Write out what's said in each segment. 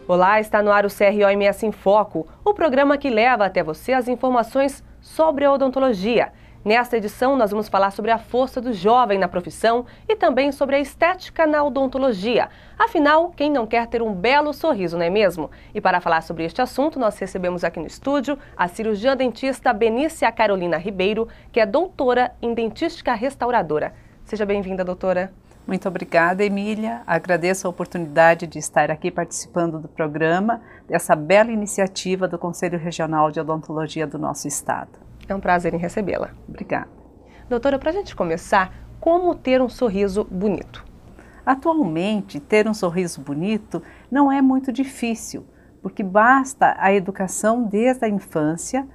Olá, está no ar o CROMS em Foco, o programa que leva até você as informações sobre a odontologia. Nesta edição, nós vamos falar sobre a força do jovem na profissão e também sobre a estética na odontologia. Afinal, quem não quer ter um belo sorriso, não é mesmo? E para falar sobre este assunto, nós recebemos aqui no estúdio a cirurgiã dentista Benícia Carolina Ribeiro, que é doutora em dentística restauradora. Seja bem-vinda, doutora. Muito obrigada, Emília. Agradeço a oportunidade de estar aqui participando do programa, dessa bela iniciativa do Conselho Regional de Odontologia do nosso estado. É um prazer em recebê-la. Obrigada. Doutora, para a gente começar, como ter um sorriso bonito? Atualmente, ter um sorriso bonito não é muito difícil, porque basta a educação desde a infância,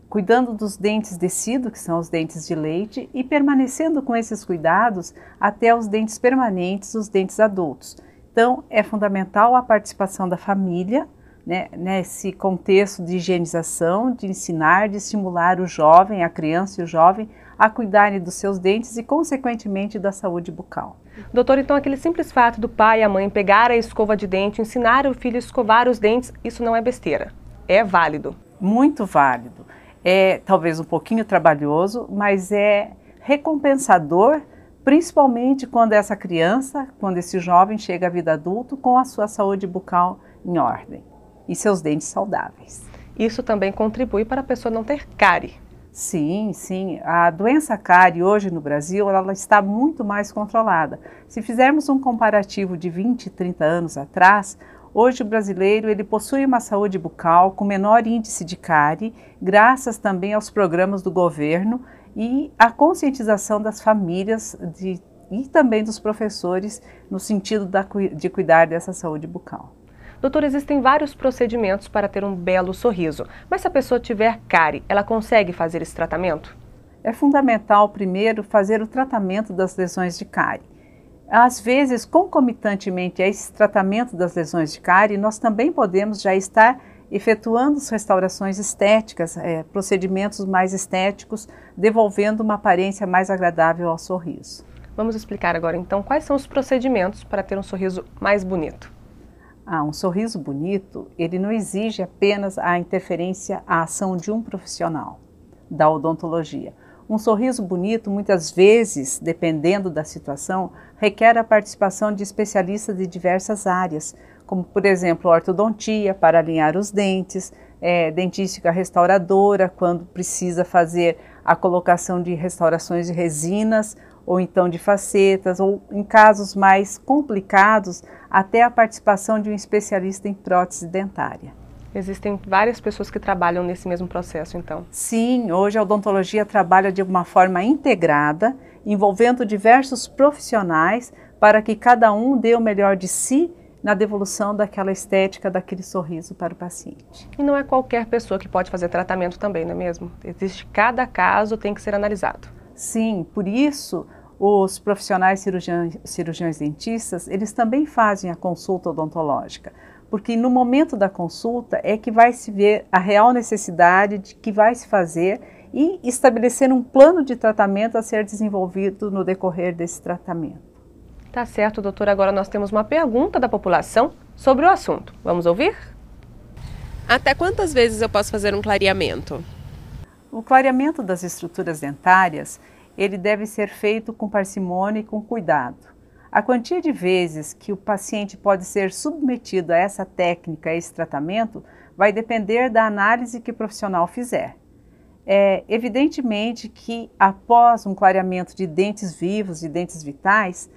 cuidando dos dentes decidos, que são os dentes de leite, e permanecendo com esses cuidados até os dentes permanentes, os dentes adultos. Então, é fundamental a participação da família, nesse contexto de higienização, de ensinar, de estimular o jovem, a criança e o jovem a cuidarem dos seus dentes e, consequentemente, da saúde bucal. Doutor, então aquele simples fato do pai e a mãe pegar a escova de dente, ensinar o filho a escovar os dentes, isso não é besteira, é válido. Muito válido. É talvez um pouquinho trabalhoso, mas é recompensador, principalmente quando essa criança, quando esse jovem chega à vida adulta com a sua saúde bucal em ordem e seus dentes saudáveis. Isso também contribui para a pessoa não ter cárie. Sim, sim. A doença cárie hoje no Brasil, ela está muito mais controlada. Se fizermos um comparativo de 20, 30 anos atrás, hoje o brasileiro ele possui uma saúde bucal com menor índice de cárie, graças também aos programas do governo e à conscientização das famílias e também dos professores no sentido de cuidar dessa saúde bucal. Doutor, existem vários procedimentos para ter um belo sorriso, mas se a pessoa tiver cárie, ela consegue fazer esse tratamento? É fundamental primeiro fazer o tratamento das lesões de cárie. Às vezes, concomitantemente a esse tratamento das lesões de cárie, nós também podemos já estar efetuando restaurações estéticas, procedimentos mais estéticos, devolvendo uma aparência mais agradável ao sorriso. Vamos explicar agora então quais são os procedimentos para ter um sorriso mais bonito. Um sorriso bonito, ele não exige apenas a interferência, a ação de um profissional da odontologia. Um sorriso bonito, muitas vezes, dependendo da situação, requer a participação de especialistas de diversas áreas, como, por exemplo, ortodontia, para alinhar os dentes, dentística restauradora, quando precisa fazer a colocação de restaurações de resinas, ou então de facetas, ou em casos mais complicados, até a participação de um especialista em prótese dentária. Existem várias pessoas que trabalham nesse mesmo processo, então? Sim, hoje a odontologia trabalha de uma forma integrada, envolvendo diversos profissionais para que cada um dê o melhor de si na devolução daquela estética, daquele sorriso para o paciente. E não é qualquer pessoa que pode fazer tratamento também, não é mesmo? Existe cada caso, tem que ser analisado. Sim, por isso os profissionais cirurgiões dentistas, eles também fazem a consulta odontológica, porque no momento da consulta é que vai se ver a real necessidade de que vai se fazer e estabelecer um plano de tratamento a ser desenvolvido no decorrer desse tratamento. Tá certo, doutora. Agora nós temos uma pergunta da população sobre o assunto. Vamos ouvir? Até quantas vezes eu posso fazer um clareamento? O clareamento das estruturas dentárias, ele deve ser feito com parcimônia e com cuidado. A quantia de vezes que o paciente pode ser submetido a essa técnica, a esse tratamento, vai depender da análise que o profissional fizer. Evidentemente que após um clareamento de dentes vivos e dentes vitais,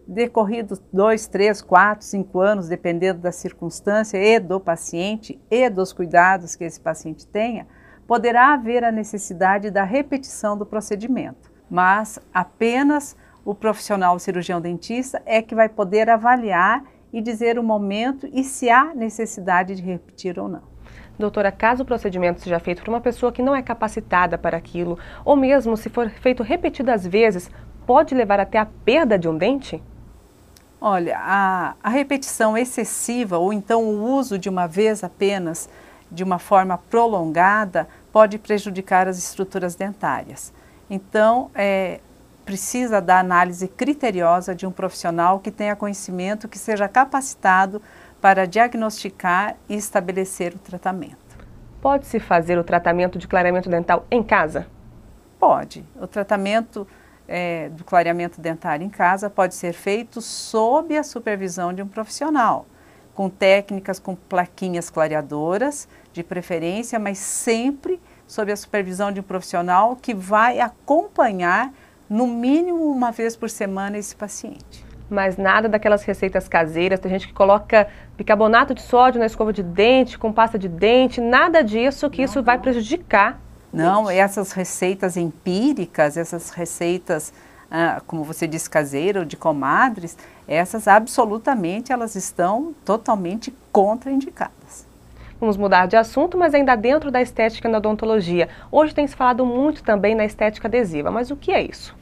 decorridos 2, 3, 4, 5 anos, dependendo da circunstância e do paciente e dos cuidados que esse paciente tenha, poderá haver a necessidade da repetição do procedimento. Mas apenas o profissional cirurgião dentista é que vai poder avaliar e dizer o momento e se há necessidade de repetir ou não. Doutora, caso o procedimento seja feito por uma pessoa que não é capacitada para aquilo, ou mesmo se for feito repetidas vezes, pode levar até a perda de um dente? Olha, a repetição excessiva ou então o uso de uma vez apenas, de uma forma prolongada, pode prejudicar as estruturas dentárias. Então, precisa da análise criteriosa de um profissional que tenha conhecimento, que seja capacitado para diagnosticar e estabelecer o tratamento. Pode-se fazer o tratamento de clareamento dental em casa? Pode. O tratamento do clareamento dentário em casa pode ser feito sob a supervisão de um profissional, com técnicas com plaquinhas clareadoras, de preferência, mas sempre sob a supervisão de um profissional que vai acompanhar no mínimo uma vez por semana esse paciente. Mas nada daquelas receitas caseiras, tem gente que coloca bicarbonato de sódio na escova de dente, com pasta de dente, nada disso que isso vai prejudicar. Não, essas receitas empíricas, essas receitas, como você disse, caseira ou de comadres, essas absolutamente elas estão totalmente contraindicadas. Vamos mudar de assunto, mas ainda dentro da estética na odontologia. Hoje tem se falado muito também na estética adesiva, mas o que é isso?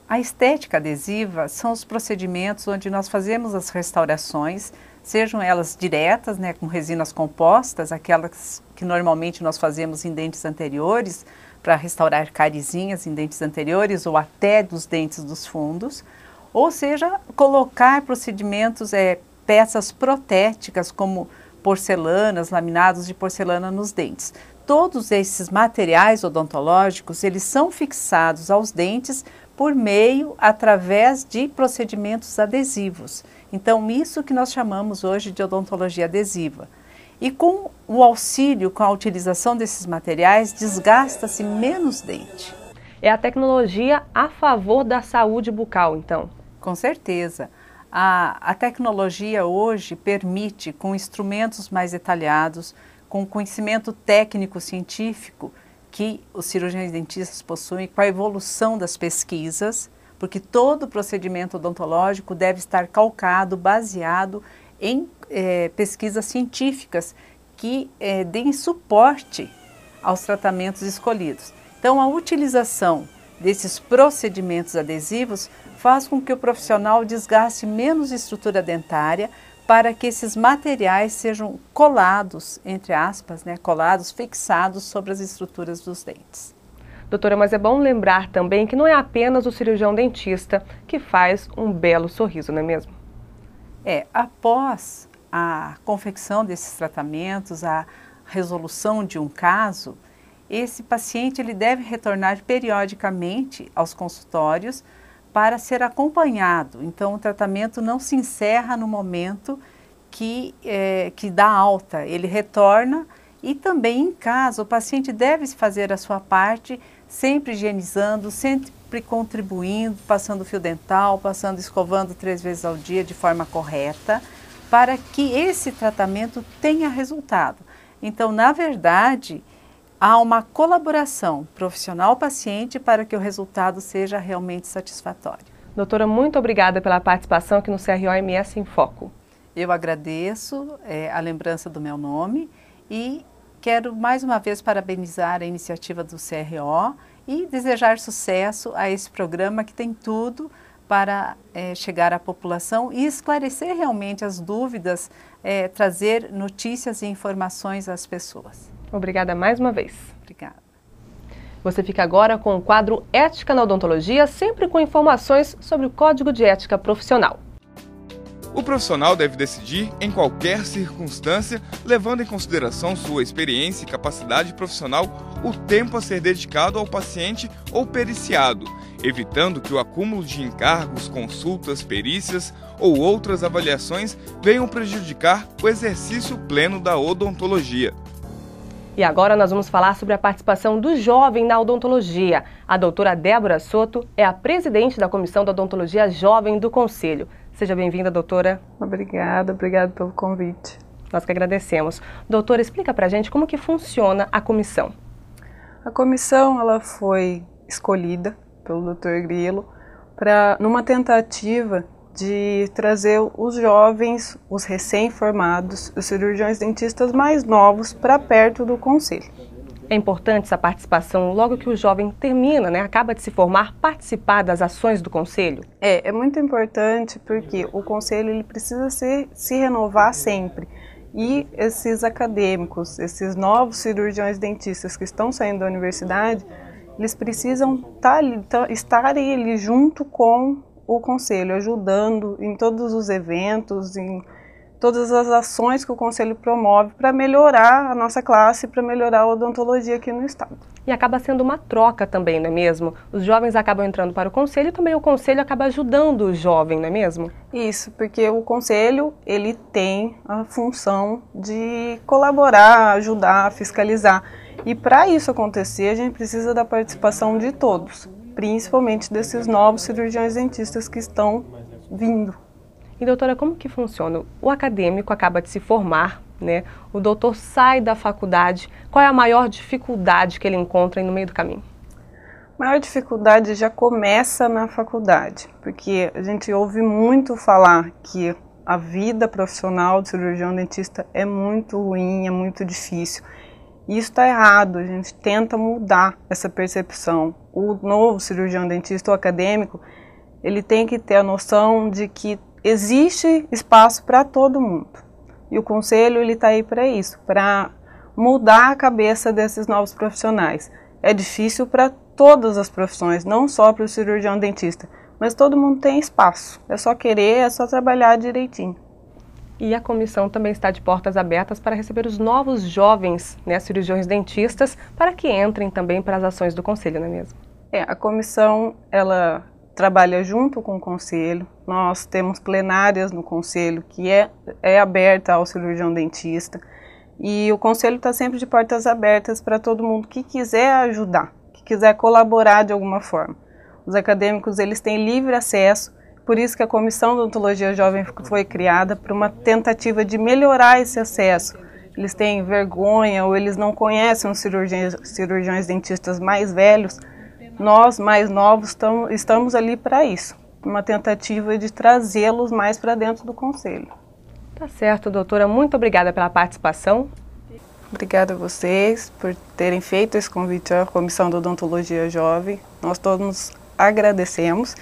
A estética adesiva são os procedimentos onde nós fazemos as restaurações, sejam elas diretas, né, com resinas compostas, aquelas que normalmente nós fazemos em dentes anteriores, para restaurar carizinhas em dentes anteriores ou até dos dentes dos fundos, ou seja, colocar procedimentos, peças protéticas como porcelanas, laminados de porcelana nos dentes. Todos esses materiais odontológicos, eles são fixados aos dentes através de procedimentos adesivos. Então, isso que nós chamamos hoje de odontologia adesiva. E com o auxílio, com a utilização desses materiais, desgasta-se menos dente. É a tecnologia a favor da saúde bucal, então? Com certeza. A tecnologia hoje permite, com instrumentos mais detalhados, com conhecimento técnico-científico que os cirurgiões dentistas possuem, com a evolução das pesquisas, porque todo procedimento odontológico deve estar calcado, baseado em pesquisas científicas que deem suporte aos tratamentos escolhidos. Então, a utilização desses procedimentos adesivos faz com que o profissional desgaste menos estrutura dentária para que esses materiais sejam colados, entre aspas, colados, fixados sobre as estruturas dos dentes. Doutora, mas é bom lembrar também que não é apenas o cirurgião dentista que faz um belo sorriso, não é mesmo? Após a confecção desses tratamentos, a resolução de um caso, esse paciente ele deve retornar periodicamente aos consultórios para ser acompanhado. Então, o tratamento não se encerra no momento que dá alta, ele retorna e também em casa o paciente deve fazer a sua parte, sempre higienizando, sempre contribuindo, passando fio dental, escovando 3 vezes ao dia de forma correta, para que esse tratamento tenha resultado. Então, na verdade, há uma colaboração profissional-paciente para que o resultado seja realmente satisfatório. Doutora, muito obrigada pela participação aqui no CRO-MS em Foco. Eu agradeço a lembrança do meu nome e quero mais uma vez parabenizar a iniciativa do CRO e desejar sucesso a esse programa que tem tudo para chegar à população e esclarecer realmente as dúvidas, trazer notícias e informações às pessoas. Obrigada mais uma vez. Obrigada. Você fica agora com o quadro Ética na Odontologia, sempre com informações sobre o Código de Ética Profissional. O profissional deve decidir em qualquer circunstância, levando em consideração sua experiência e capacidade profissional, o tempo a ser dedicado ao paciente ou periciado, evitando que o acúmulo de encargos, consultas, perícias ou outras avaliações venham prejudicar o exercício pleno da odontologia. E agora nós vamos falar sobre a participação do jovem na odontologia. A doutora Débora Soto é a presidente da Comissão da Odontologia Jovem do Conselho. Seja bem-vinda, doutora. Obrigada pelo convite. Nós que agradecemos. Doutora, explica pra gente como que funciona a comissão. A comissão ela foi escolhida pelo Dr. Grilo numa tentativa de trazer os jovens, os recém-formados, os cirurgiões dentistas mais novos para perto do conselho. É importante essa participação logo que o jovem termina, acaba de se formar, participar das ações do conselho? É muito importante porque o conselho ele precisa se renovar sempre. E esses acadêmicos, esses novos cirurgiões dentistas que estão saindo da universidade, eles precisam estar ali junto com o conselho, ajudando em todos os eventos, em todas as ações que o Conselho promove para melhorar a nossa classe, para melhorar a odontologia aqui no estado. E acaba sendo uma troca também, não é mesmo? Os jovens acabam entrando para o Conselho e também o Conselho acaba ajudando o jovem, não é mesmo? Isso, porque o Conselho, ele tem a função de colaborar, ajudar, fiscalizar. E para isso acontecer, a gente precisa da participação de todos, principalmente desses novos cirurgiões dentistas que estão vindo. E doutora, como que funciona? O acadêmico acaba de se formar, né? O doutor sai da faculdade. Qual é a maior dificuldade que ele encontra no meio do caminho? A maior dificuldade já começa na faculdade, porque a gente ouve muito falar que a vida profissional do cirurgião dentista é muito ruim, é muito difícil. E isso está errado, a gente tenta mudar essa percepção. O novo cirurgião dentista, o acadêmico, ele tem que ter a noção de que existe espaço para todo mundo. E o Conselho está aí para isso, para mudar a cabeça desses novos profissionais. É difícil para todas as profissões, não só para o cirurgião dentista, mas todo mundo tem espaço. É só querer, é só trabalhar direitinho. E a comissão também está de portas abertas para receber os novos jovens, né, cirurgiões dentistas, para que entrem também para as ações do Conselho, não é mesmo? A comissão, ela trabalha junto com o Conselho. Nós temos plenárias no Conselho que é aberta ao cirurgião dentista. E o Conselho está sempre de portas abertas para todo mundo que quiser ajudar, que quiser colaborar de alguma forma. Os acadêmicos, eles têm livre acesso, por isso que a Comissão de Odontologia Jovem foi criada para uma tentativa de melhorar esse acesso. Eles têm vergonha ou eles não conhecem os cirurgiões dentistas mais velhos. Nós, mais novos, estamos ali para isso, uma tentativa de trazê-los mais para dentro do Conselho. Tá certo, doutora. Muito obrigada pela participação. Obrigada a vocês por terem feito esse convite à Comissão de Odontologia Jovem. Nós todos agradecemos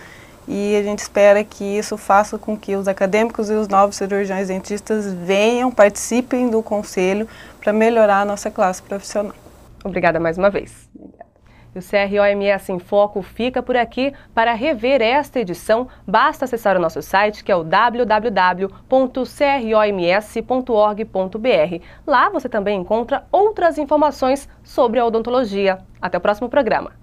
e a gente espera que isso faça com que os acadêmicos e os novos cirurgiões dentistas venham, participem do Conselho para melhorar a nossa classe profissional. Obrigada mais uma vez. E o CROMS em Foco fica por aqui. Para rever esta edição, basta acessar o nosso site, que é o www.croms.org.br. Lá você também encontra outras informações sobre a odontologia. Até o próximo programa.